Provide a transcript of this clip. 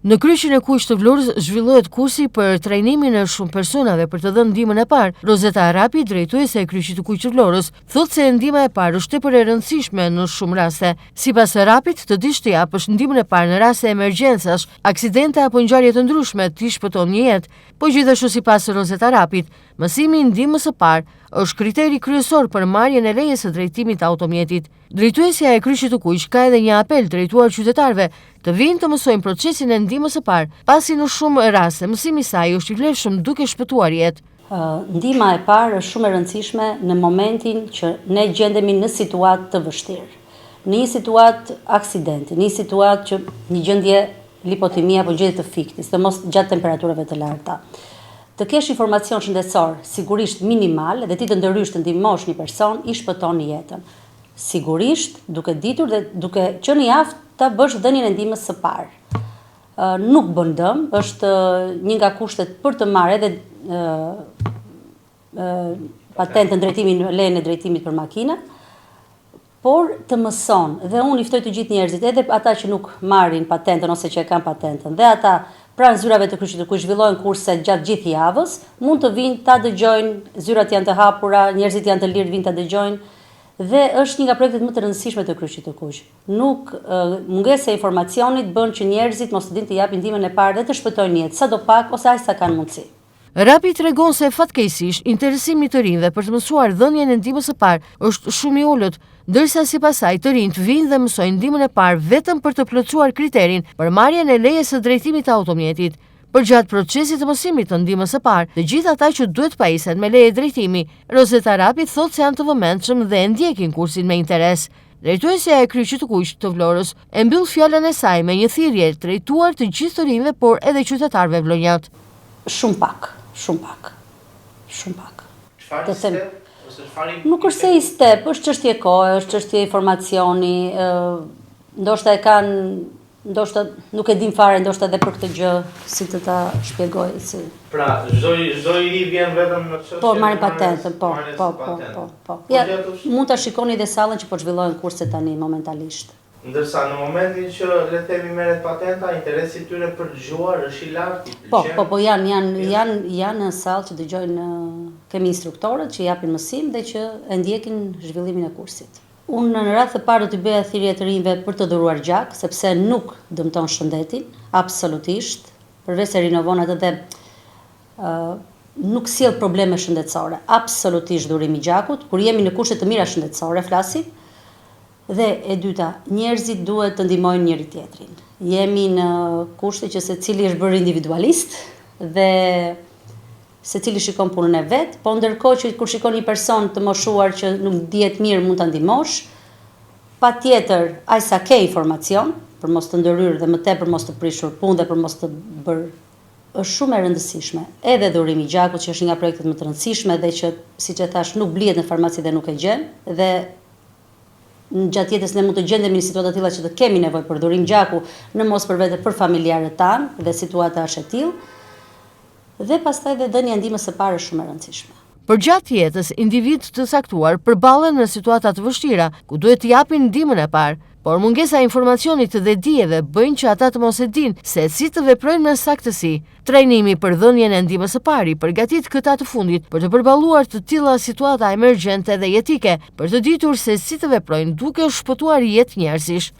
Në kryqin e Kuq të Vlorës zhvillohet kursi për trajnimin e shumë personave për të dhënë ndihmën e parë. Rozeta Arapi, drejtuese e kryqit të Kuq të Vlorës, thotë se ndihma e parë është tepër e rëndësishme në shumë raste. Sipas Arapit, të dish të japësh ndihmën e parë në raste emergjencash, aksidente apo ngjarje të ndryshme ti shpëton një jetë. Po gjithashtu sipas Rozeta Arapit, mësimi i ndihmës së parë është kriteri kryesor për marrjen e lejes së drejtimit të automjetit. Drejtuesja e kryqit të Kuq ka edhe një apel drejtuar qytetarëve të vinë të mësojnë procesin e ndihmës së parë, pasi në shumë raste mësimi i saj është i vlefshëm duke shpëtuar jetë. Ndihma e parë është shumë e rëndësishme në momentin që ne gjendemi në situatë të vështirë, në një situatë aksidenti, në një situatë që një gjendje lipotimia apo gjendje të fiktit, sidomos gjatë temperaturave të larta. Të kesh informacion shëndetësor, sigurisht minimal, dhe ti të ndërhysh të ndihmosh një person, i shpëton jetën. Sigurisht, duke ditur dhe duke qenë i aftë ta bësh dhënien e ndihmës së parë. Nuk bën dëm, është një nga kushtet për të marrë edhe patentën drejtimin, lejen e drejtimit për makina, por të mëson, dhe unë i ftoj të gjithë njerëzit, edhe ata që nuk marrin patentën ose që e kanë patentën, dhe ata pranë zyrave të kryqit të Kuq zhvillojnë kurse gjatë gjithë javës, mund të vinë ta dëgjojnë, zyrat janë të hapura, njerëzit janë të lirë vinë ta dëgjojnë, dhe është një nga projektet më të rëndësishme të kryqit të Kuq. Nuk mungesa e informacionit bën që njerëzit mos të dinë të japin ndihmën e parë dhe të shpëtojnë jetë, sadopak ose aq sa kanë mundësi. Rapi tregon se fatkeqësisht interesimi të rinjve për të mësuar dhënien e ndihmës së parë është shumë i ulët, ndërsa sipas saj të rinjt vinë dhe mësojnë ndihmën e parë vetëm për të plotësuar kriterin për marrjen e lejes së drejtimit të automjetit. Përgjatë procesit të mësimit të ndihmës së parë, të gjithë ata që duhet pajisen me leje drejtimi, Rozeta Arapi thotë se janë të vëmendshëm dhe e ndjekin kursin me interes. Drejtuesja e kryqit të Kuq të Vlorës e mbyll fjalën e saj me një thirrje drejtuar të gjithë të rinjve, por edhe qytetarëve vlonjat. Shumë pak. Nuk është se i step, është çështje kohe, është çështje informacioni, ndoshta nuk e dim fare, ndoshta edhe për këtë gjë, si të ta shpjegoj si. Pra, çdo i ri vjen vetëm në çështje. Po, marrin patentën, po. Ja, mund ta shikoni dhe sallën që po zhvillohen kurse tani momentalisht. Ndërsa në momentin që le të themi merret patenta, interesi i tyre për dëgjuar është i lartë. Po, janë në sallë që dëgjojnë, kemi instruktorët që japin mësim dhe që e ndjekin zhvillimin e kursit. Unë në radhë të parë do t'i bëja thirrje të rinjve për të dhuruar gjak, sepse nuk dëmton shëndetin, absolutisht, përveç se rinovon atë dhe nuk sjell probleme shëndetësore. Absolutisht dhurimi i gjakut, kur jemi në kushte të mira shëndetësore flasim. Dhe e dyta, njerëzit duhet të ndihmojnë njëri tjetrin. Jemi në kushte që secili është bërë individualist dhe secili shikon punën e vet, po ndërkohë që kur shikon një person të moshuar që nuk dihet mirë mund ta ndihmosh, patjetër aq sa ke informacion për mos të ndërhyrë dhe më tepër mos të prishur punë dhe për mos të bërë, është shumë e rëndësishme. Edhe dhurimi i gjakut që është një nga projektet më të rëndësishme dhe që siç e thash nuk blihet në farmaci dhe nuk e gjen, dhe në gjatë jetës ne mund të gjendemi në situata të tilla që të kemi nevojë për dhurim gjaku, në mos për vete për familjarët tanë dhe situata është e tillë. Dhe pastaj dhe dhënia e ndihmës së parë është shumë e rëndësishme. Përgjatë jetës, individ të saktuar përballen në situata të vështira, ku duhet të japin ndihmën e parë, por mungesa e informacionit dhe dijeve bëjnë që ata të mos e dinë se si të veprojnë me saktësi. Trajnimi për dhënien e ndihmës së parë përgatit këta të fundit për të përballuar të tilla situata emergjente dhe jetike, për të ditur se si të veprojnë duke shpëtuar jetë njerëzish.